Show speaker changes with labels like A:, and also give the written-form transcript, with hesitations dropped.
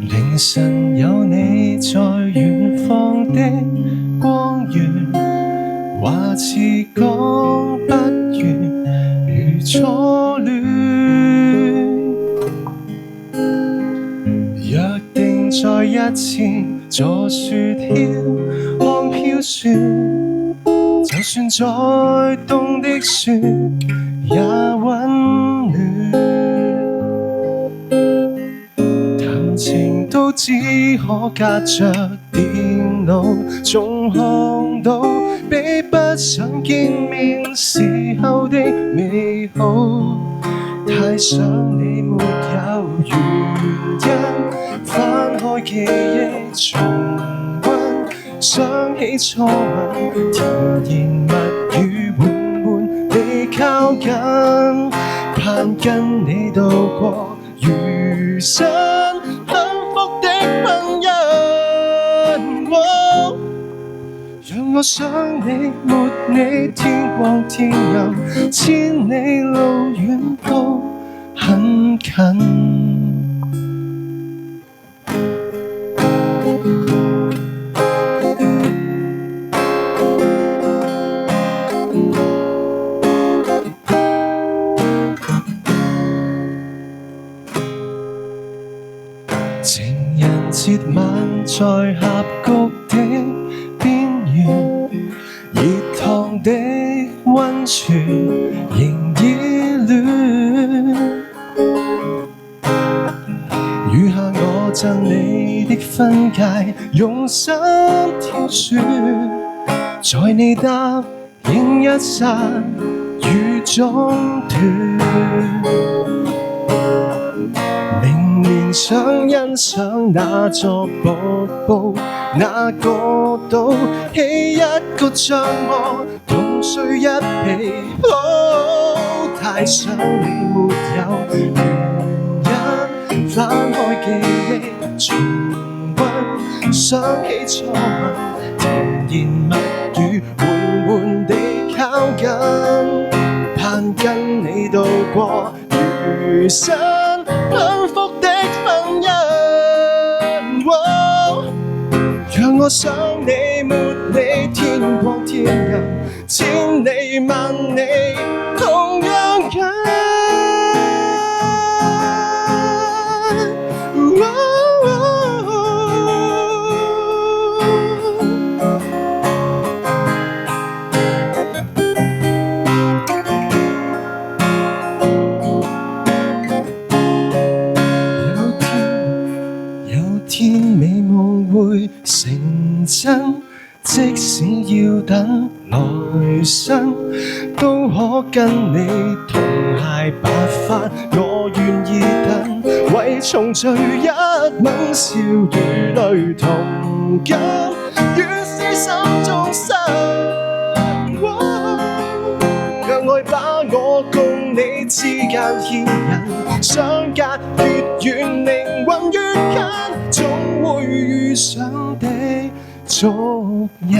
A: 凌晨有你在遠方的光源，話似講不完，如初戀。約定再一次坐樹條看飄雪，就算再凍的雪也溫暖。談情都只可隔着電腦，總看到比不想見面時候的美好。太想你沒有原因，翻開記憶重溫，想起初吻，甜言蜜語緩緩地靠近，盼跟你度過餘生幸福的婚姻。讓我想你沒你天光天暗，千里路遠都很近。情人節晚在峽谷的邊緣，熱燙的溫泉仍依戀。餘下我贈你的婚戒，用心挑選，在你答應一剎雨中斷。明年想欣賞那座瀑布，那個島，起一個帳幕，同睡一被鋪。太想你沒有原因，翻開記憶重溫，想起初吻，甜言蜜語緩緩地靠近，盼跟你度過餘生幸福的婚姻。讓我想你沒你天光天暗，千里萬里同樣近。天美夢會成真，即使要等來生，都可跟你同偕白髮。我願意等，為重聚一吻，笑與淚同甘，願是心中心。讓愛把我共你之間牽引，相隔越遠，靈魂越近，總會遇上的足印。